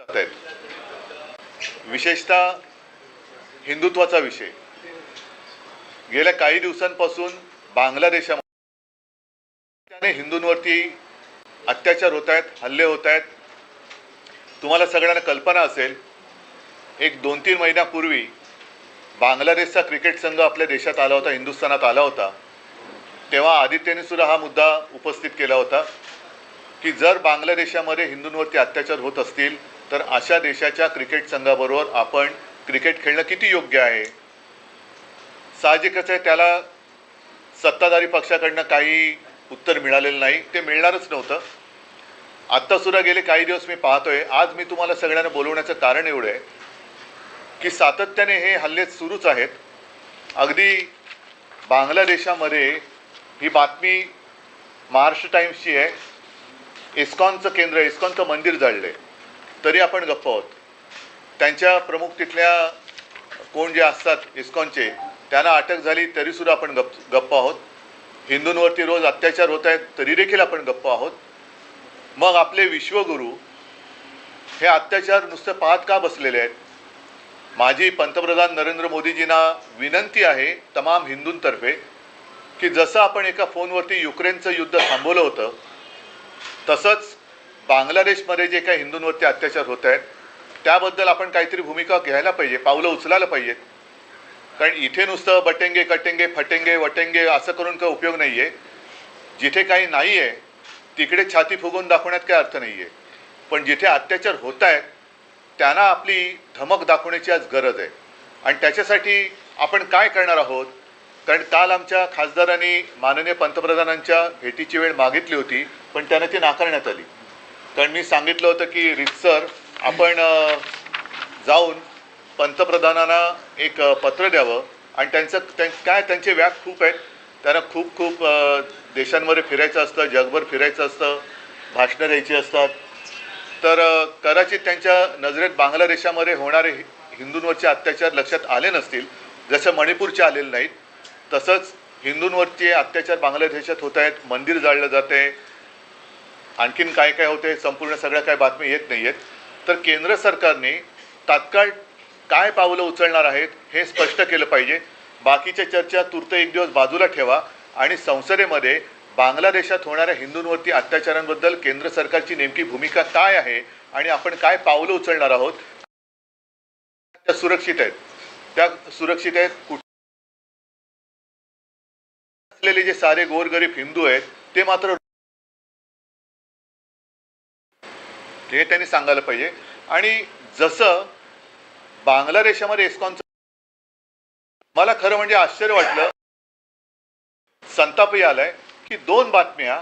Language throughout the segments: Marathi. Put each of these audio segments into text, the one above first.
जात आहेत, विशेषतः हिंदुत्वाचा विषय। गेल्या काही दिवसांपासून बांगलादेशामध्ये हिंदूंवरती अत्याचार होत आहेत, हल्ले होत आहेत। तुम्हाला सगळ्यांना कल्पना असेल, एक 2-3 महिन्यापूर्वी बांगलादेशचा क्रिकेट संघ आपल्या देशात आला होता, हिंदुस्थानात आला होता। तेव्हा आदित्यने सुद्धा हा मुद्दा उपस्थित केला होता की जर बांगलादेशामध्ये हिंदूंवरती अत्याचार होत असतील तर अशा देशाच्या क्रिकेट संघाबरोबर आपण क्रिकेट खेळणं किती योग्य आहे। साहजिकच आहे, त्याला सत्ताधारी पक्षाकडनं काही उत्तर मिळालेलं नाही, ते मिळणारच नव्हतं। आत्ता सुद्धा गेले काही दिवस मी पाहतोय, आज मी तुम्हाला सगळ्यांना बोलवण्याचं कारण एवढं आहे की सातत्याने हे हल्ले सुरूच आहेत। अगदी बांगलादेशामध्ये ही बातमी महाराष्ट्र टाइम्सची आहे, इस्कॉनचं केंद्र, इस्कॉनचं मंदिर जाळले तरी आपण गप्प आहोत। त्यांच्या प्रमुख तिथल्या कोण जे असतात इस्कॉनचे, त्यांना अटक झाली तरीसुद्धा आपण गप्प आहोत। हिंदूंवरती रोज अत्याचार होत आहेत तरी देखील आपण गप्प आहोत। मग आपले विश्वगुरू हे अत्याचार नुसतं पाहत का बसलेले आहेत? माझी पंतप्रधान नरेंद्र मोदीजींना विनंती आहे तमाम हिंदूंतर्फे की जसं आपण एका फोनवरती युक्रेनचं युद्ध थांबवलं होतं, तसंच बांगलादेशमध्ये जे काही हिंदूंवरती अत्याचार होत आहेत त्याबद्दल आपण काहीतरी भूमिका घ्यायला पाहिजे, पावलं उचलायला पाहिजेत। कारण इथे नुसतं बटेंगे कटेंगे फटेंगे वटेंगे असं करून काही उपयोग नाही आहे। जिथे काही नाही आहे तिकडे छाती फुगवून दाखवण्यात काही अर्थ नाही आहे, पण जिथे अत्याचार होत आहेत त्यांना आपली धमक दाखवण्याची आज गरज आहे। आणि त्याच्यासाठी आपण काय करणार आहोत? कारण काल आमच्या खासदारांनी माननीय पंतप्रधानांच्या भेटीची वेळ मागितली होती, पण त्यांना ती नाकारण्यात आली। कारण मी सांगितलं होतं की रितसर आपण जाऊन पंतप्रधानांना एक पत्र द्यावं आणि त्यांचे व्याप खूप आहेत, त्यांना खूप देशांमध्ये फिरायचं असतं, जगभर फिरायचं असतं, भाषणं द्यायची असतात। तर कदाचित त्यांच्या नजरेत बांगलादेशामध्ये होणारे हिंदूंवरचे अत्याचार लक्षात आले नसतील, जसं मणिपूरचे आलेले नाहीत, तसंच हिंदूंवरचे अत्याचार बांगलादेशात होत आहेत, मंदिर जाळलं जाते, आणखीन काय काय होते, संपूर्ण सगळ्या काय बातमी येत नाही आहेत। तर केंद्र सरकारने तात्काळ काय पावलं उचलणार आहेत हे स्पष्ट केलं पाहिजे। बाकीच्या चर्चा तूर्त एक दिवस बाजूला ठेवा आणि संसदेमध्ये बांगलादेशात होणाऱ्या हिंदूंवरती अत्याचारांबद्दल केंद्र सरकारची नेमकी भूमिका काय आहे आणि आपण काय पावलं उचलणार आहोत। त्या सुरक्षित आहेत, असलेले जे सारे गोरगरीब हिंदू आहेत ते मात्र हे त्यांनी सांगायला पाहिजे। आणि जसं बांगलादेशामध्ये इस्कॉनचं, मला खरं म्हणजे आश्चर्य वाटलं, संतापही आलाय की 2 बातम्या,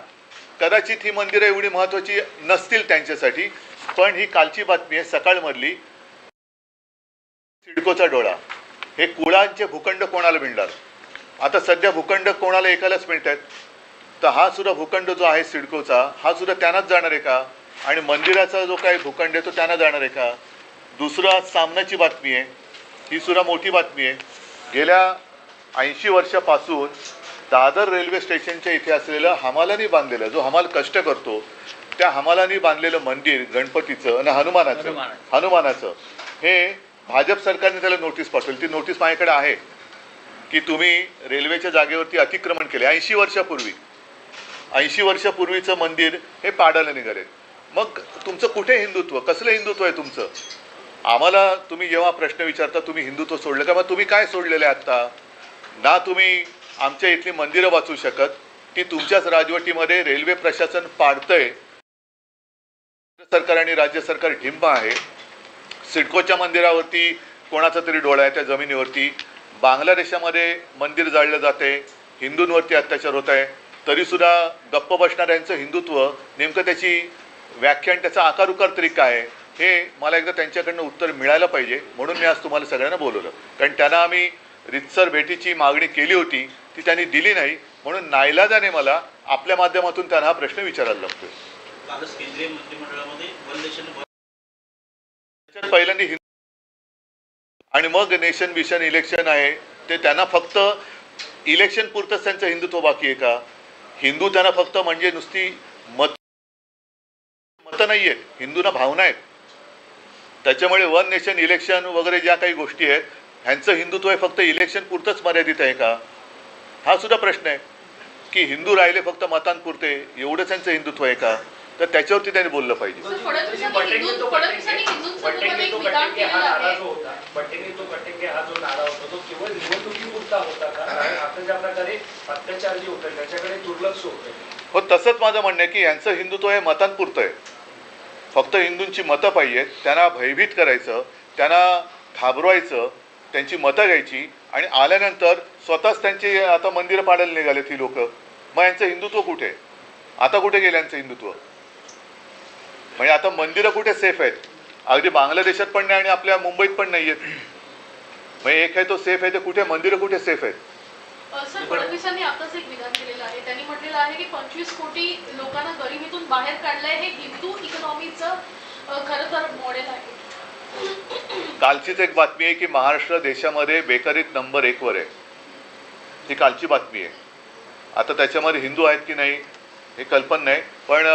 कदाचित ही मंदिरं एवढी महत्त्वाची नसतील त्यांच्यासाठी, पण ही कालची बातमी आहे सकाळमधली, सिडकोचा डोळा। हे कुळांचे भूखंड कोणाला मिळणार? आता सध्या भूखंड कोणाला एकालाच मिळत आहेत, तर हा सुद्धा भूखंड जो आहे सिडकोचा, हा सुद्धा त्यांनाच जाणार आहे का? आणि मंदिराचा जो काही भूखंड आहे तो त्यांना जाणार आहे का? दुसरं सामनाची बातमी आहे, ही सुद्धा मोठी बातमी आहे। गेल्या 80 वर्षापासून दादर रेल्वे स्टेशनच्या इथे असलेलं हमालांनी बांधलेलं, जो हमाल कष्ट करतो त्या हमालांनी बांधलेलं मंदिर गणपतीचं आणि हनुमानाचं हे भाजप सरकारने त्याला नोटीस पाठवली। ती नोटीस माझ्याकडे आहे की तुम्ही रेल्वेच्या जागेवरती अतिक्रमण केले 80 वर्षापूर्वीचं मंदिर हे पाडायला निघाले। मग तुमचं कुठे हिंदुत्व? कसलं हिंदुत्व आहे तुमचं? आम्हाला तुम्ही जेव्हा प्रश्न विचारता तुम्ही हिंदुत्व सोडलं का? मग तुम्ही काय सोडलेलं आहे आत्ता? ना तुम्ही आमच्या इथली मंदिरं वाचू शकत, ती तुमच्याच राजवटीमध्ये रेल्वे प्रशासन पाडतंय। सरकार आणि राज्य सरकार ढिंब आहे। सिडकोच्या मंदिरावरती कोणाचा तरी डोळा आहे, त्या जमिनीवरती बांगलादेशामध्ये मंदिर जाळलं जाते, हिंदूंवरती अत्याचार होत आहे, तरीसुद्धा गप्प बसणाऱ्यांचं हिंदुत्व नेमकं त्याची व्याख्या आणि त्याचा आकार उकार तरी काय आहे हे मला एकदा त्यांच्याकडनं उत्तर मिळायला पाहिजे। म्हणून मी आज तुम्हाला सगळ्यांना बोलवलं, कारण त्यांना आम्ही रितसर भेटीची मागणी केली होती, ती त्यांनी दिली नाही, म्हणून नाईलाजाने मला आपल्या माध्यमातून त्यांना हा प्रश्न विचारायला लागतोय। पहिल्यांदा आणि मग नेशन विशन इलेक्शन आहे, ते त्यांना फक्त इलेक्शन पुरतंच त्यांचं हिंदुत्व बाकी आहे का? हिंदू त्यांना फक्त म्हणजे नुसती मतं नाही आहेत, हिंदूंना भावना आहेत। त्याच्यामुळे वन नेशन इलेक्शन वगैरे ज्या काही गोष्टी आहेत ह्यांचं हिंदुत्व हे फक्त इलेक्शन पुरतंच मर्यादित आहे का? हा सुद्धा प्रश्न आहे की हिंदू राहिले फक्त मतांपुरते एवढंच त्यांचं हिंदुत्व आहे का? तर त्याच्यावरती त्यांनी बोललं पाहिजे. हो, तसंच माझं म्हणणं आहे की यांचं हिंदुत्व हे मतांपुरतं आहे. फक्त हिंदूंची मतं पाहिजेत, त्यांना भयभीत करायचं, त्यांना घाबरवायचं, त्यांची मतं घ्यायची आणि आल्यानंतर स्वतःच त्यांची आता मंदिरं पाडायला निघालेत ही लोक. मग यांचं हिंदुत्व कुठे? आता कुठे गेलं यांचं हिंदुत्व? म्हणजे आता मंदिरं कुठे सेफ आहेत? अगदी बांगलादेशात पण नाही आणि आपल्या मुंबईत पण नाही आहेत. म्हणजे एक आहे तो सेफ आहे, ते कुठे मंदिरं कुठे सेफ आहेत? सर, फडणवीसांनी आताच एक विधान केलेलं आहे. त्यांनी म्हटलेलं आहे की 25 कोटी लोकांना गरिबीतून बाहेर काढलंय. हे हिंदू इकॉनॉमीचं खरं तर मॉडेल आहे. कालचीच एक बातमी आहे की महाराष्ट्र देशामध्ये बेकारीत नंबर 1 वर आहे. ही कालची बातमी आहे. आता त्याच्यामध्ये हिंदू आहेत की नाही हे कल्पना नाही, पण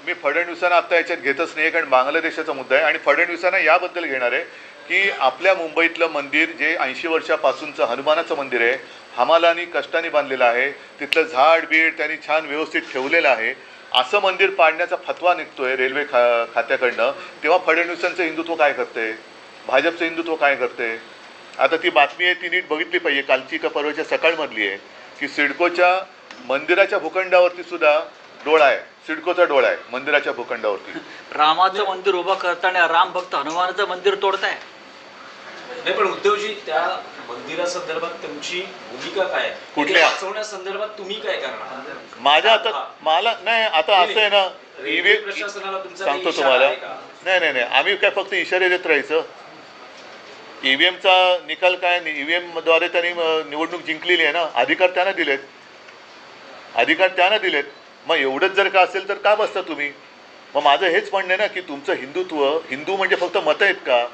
मी फडणवीसांना आता याच्यात घेतच नाही, कारण बांगलादेशाचा मुद्दा आहे आणि फडणवीसांना याबद्दल घेणार आहे की आपल्या मुंबईतलं मंदिर जे 80 वर्षापासूनचं हनुमानाचं मंदिर आहे, हमालांनी कष्टाने बांधलेलं आहे, तिथलं झाड बीड त्यांनी छान व्यवस्थित ठेवलेलं आहे, असं मंदिर पाडण्याचा फतवा निघतोय रेल्वे खात्याकडनं. तेव्हा फडणवीसांचं हिंदुत्व काय करते? भाजपचं हिंदुत्व काय करते? आता ती बातमी आहे ती नीट बघितली पाहिजे. कालची का परवाच्या सकाळमधली आहे की सिडकोच्या मंदिराच्या भूखंडावरती सुद्धा डोळा आहे, सिडकोचा डोळा आहे मंदिराच्या भूखंडावरती. रामाचं मंदिर उभं करताना राम भक्त हनुमानाचं मंदिर तोडताय. नाही, पण उद्धवजी त्या मंदिरासंदर्भात तुमची भूमिका काय? कुठल्या वाचवण्यासंदर्भात तुम्ही काय करणार? माझ्या आता मला नाही, आता असं आहे ना, ईव्हीएम प्रशासनाला तुमचा सांगतो तुम्हाला. नाही, आम्ही काय फक्त इशारे देत राहायचं? ईव्हीएमचा निकाल काय? ईव्हीएमद्वारे त्यांनी निवडणूक जिंकलेली आहे ना, अधिकार त्यांना दिलेत. मग एवढंच जर का असेल तर का बसता तुम्ही? मग माझं हेच म्हणणं आहे ना की तुमचं हिंदू म्हणजे फक्त मतं आहेत का?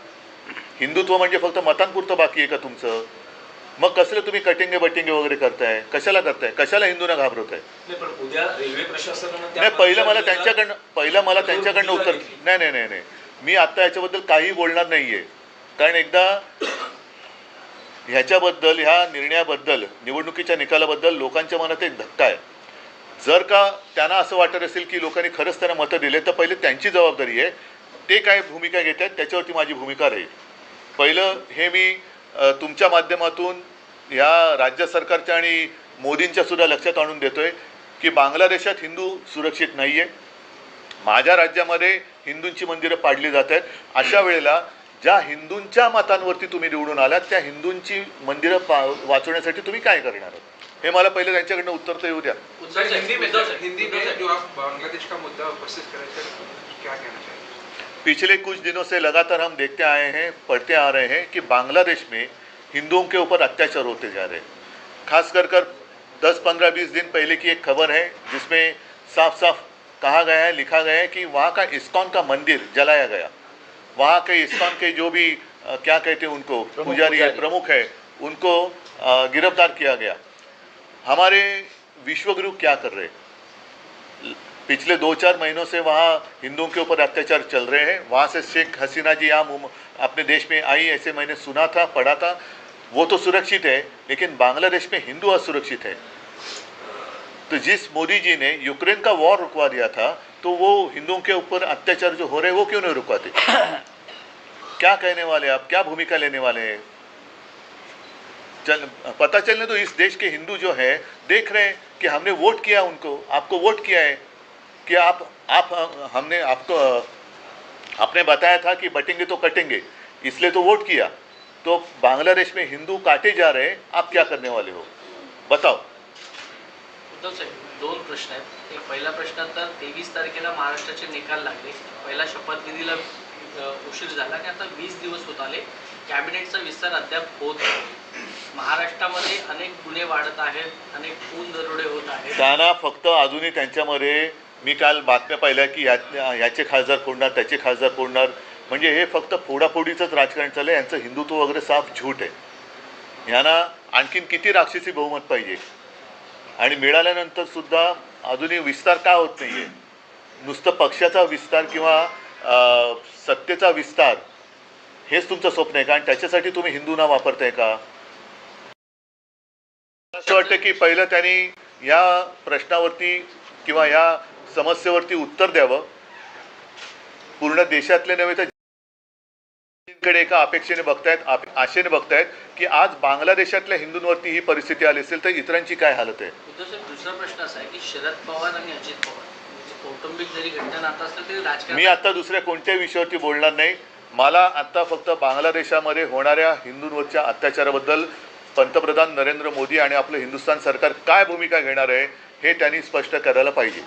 हिंदुत्व म्हणजे फक्त मतांपुरतं बाकी आहे का तुमचं? मग कसलं तुम्ही कटिंगे बटिंगे वगैरे करताय? कशाला करताय? कशाला हिंदूंना घाबरवताय? उद्या रेल्वे प्रशासनानं नाही, पहिलं मला त्यांच्याकडनं उत्तर. नाही, मी आता याच्याबद्दल काही बोलणार नाहीये, कारण एकदा ह्याच्याबद्दल, ह्या निर्णयाबद्दल, निवडणुकीच्या निकालाबद्दल लोकांच्या मनात एक धक्का आहे. जर का त्यांना असं वाटत असेल की लोकांनी खरंच त्यांना मतं दिले, तर पहिले त्यांची जबाबदारी आहे. ते काय भूमिका घेत आहेत त्याच्यावरती माझी भूमिका राहील. पहिलं हे मी तुमच्या माध्यमातून या राज्य सरकारच्या आणि मोदींच्या सुद्धा लक्षात आणून देतोय की बांगलादेशात हिंदू सुरक्षित नाही आहे. माझ्या राज्यामध्ये हिंदूंची मंदिरं पाडली जात आहेत. अशा वेळेला ज्या हिंदूंच्या मतांवरती तुम्ही निवडून आलात त्या हिंदूंची मंदिरं वाचवण्यासाठी तुम्ही काय करणार आहात? हे मला पहिले त्यांच्याकडनं उत्तर तर येऊ द्या. हिंदी में जो आप बांग्लादेश का मुद्दा उपस्थित कर रहे थे, क्या कहना चाहिए? पिछले कुछ दिनों से लगातार हम देखते आए हैं, पढ़ते आ रहे हैं कि बांग्लादेश में हिंदुओं के ऊपर अत्याचार होते जा रहे हैं. खास कर 10, 15, 20 दिन पहले की एक खबर है जिसमें साफ साफ कहा गया है, लिखा गया है कि वहाँ का इस्कॉन का मंदिर जलाया गया. वहाँ के इस्कॉन के जो भी क्या कहते हैं उनको, पुजारी है, प्रमुख है, उनको गिरफ्तार किया गया. हमारे विश्वगुरु क्या कर रहे? पिछले 2-4 महीनों से वहाँ हिंदुओं के ऊपर अत्याचार चल रहे हैं. वहाँ से शेख हसीना जी यहाँ अपने देश में आई, ऐसे मैंने सुना था, पढ़ा था. वो तो सुरक्षित है, लेकिन बांग्लादेश में हिंदू असुरक्षित है. तो जिस मोदी जी ने यूक्रेन का वॉर रुकवा दिया था, तो वो हिंदुओं के ऊपर अत्याचार जो हो रहे हैं वो क्यों नहीं रुकवाते? क्या कहने वाले आप? क्या भूमिका लेने वाले हैं? पता चलने तो इस देश के हिंदू जो है देख रहे हैं कि हमने वोट किया उनको, आपको वोट किया है कि हमने आपको आपने बताया था कि बटेंगे तो कटेंगे, इसलिए तो वोट किया. तो बांग्लादेश में हिंदू काटे जा रहे हैं, आप क्या करने वाले हो? बताओ. उद्धव साहेब, 2 प्रश्न आहेत. एक पहिला प्रश्न तर 23 तारखेला महाराष्ट्राचे निकाल लागले. पहिला शपथविधीला उशीर झाला आणि आता 20 दिवस होत आले. कॅबिनेटचा विस्तार अद्याप होत नाही. महाराष्ट्रामध्ये अनेक गुन्हे वाढत आहेत, अनेक खून दरोडे होत आहेत. त्यांना फक्त अजूनही त्यांच्यामध्ये, मी काल बातम्या पाहिल्या की ह्याचे खासदार फोडणार, त्याचे खासदार फोडणार, म्हणजे हे फक्त फोडाफोडीचंच राजकारण चाललं आहे. यांचं हिंदुत्व वगैरे साफ झूट आहे. ह्यांना आणखीन किती राक्षसी बहुमत पाहिजे? आणि मिळाल्यानंतर सुद्धा अजूनही विस्तार का होत नाही आहे? नुसतं पक्षाचा विस्तार किंवा सत्तेचा विस्तार हेच तुमचं स्वप्न आहे का? आणि त्याच्यासाठी तुम्ही हिंदू नाव वापरताय का? असं वाटतं की पहिलं त्यांनी या प्रश्नावरती किंवा या समस्येवरती उत्तर द्यावं. पूर्ण देशातले नव्हे तर कडे एका अपेक्षेने बघतायत, आशेने बघतायत की आज बांगलादेशातल्या हिंदूंवरती ही परिस्थिती आली असेल तर इतरांची काय हालत आहे. उद्धव साहेब, दुसरा प्रश्न असा आहे की शरद पवार आणि अजित पवार कौटुंबिक जरी घट्ट नातं असलं तरी राजकारण मी आता दुसऱ्या कोणत्याही विषयावरती बोलणार नाही. मला आता फक्त बांगलादेशामध्ये होणाऱ्या हिंदूंवरच्या अत्याचाराबद्दल पंतप्रधान नरेंद्र मोदी आणि आपलं हिंदुस्थान सरकार काय भूमिका घेणार आहे हे त्यांनी स्पष्ट करायला पाहिजे.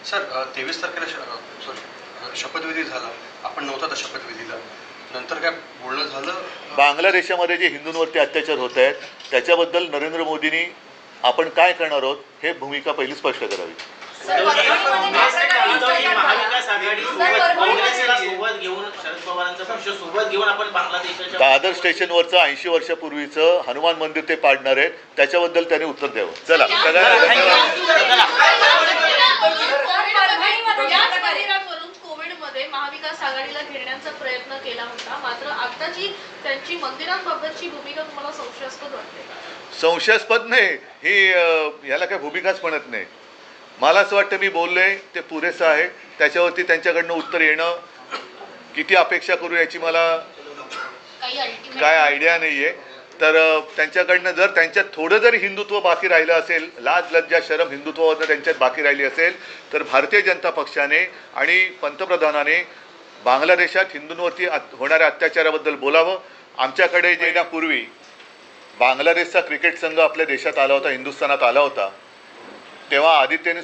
सर 23 तारखेला शपथविधी झाला, आपण नव्हता त्या शपथविधीला, नंतर काय बोलणं झालं? बांगलादेशामध्ये जे हिंदूंवरती अत्याचार होत आहेत त्याच्याबद्दल नरेंद्र मोदींनी आपण काय करणार आहोत हे भूमिका पहिली स्पष्ट करावी. महाविकास आघाडी काँग्रेसला सोबत घेऊन शरद पवारांचा पक्ष सोबत घेऊन आपण बांगलादेशाच्या दादर स्टेशनवरचं 80 वर्षापूर्वीचं हनुमान मंदिर ते पाडणार आहेत त्याच्याबद्दल त्यांनी उत्तर द्यावं. चला सगळ्यांना धन्यवाद. याच परिणामावरून कोविडमध्ये महाविकास आघाडीला घेण्याचा प्रयत्न केला होता, मात्र आताची त्यांची मंदिरांबाबतची भूमिका तुम्हाला संशयास्पद वाटते का? संशयास्पद नाही, ही याला काय भूमिकाच म्हणत नाही. मला असं वाटतं मी बोललोय ते पुरेसं आहे. त्याच्यावरती त्यांच्याकडनं उत्तर येणं किती अपेक्षा करू याची मला काय आयडिया नाही आहे. तर त्यांच्याकडनं जर त्यांच्यात थोडं जरी हिंदुत्व बाकी राहिलं असेल, लाज लज्जा शरम हिंदुत्वावरनं त्यांच्यात बाकी राहिली असेल तर भारतीय जनता पक्षाने आणि पंतप्रधानाने बांगलादेशात हिंदूंवरती होणाऱ्या अत्याचाराबद्दल बोलावं. आमच्याकडे येण्यापूर्वी बांगलादेशचा क्रिकेट संघ आपल्या देशात आला होता, हिंदुस्थानात आला होता, तेव्हा आदित्यने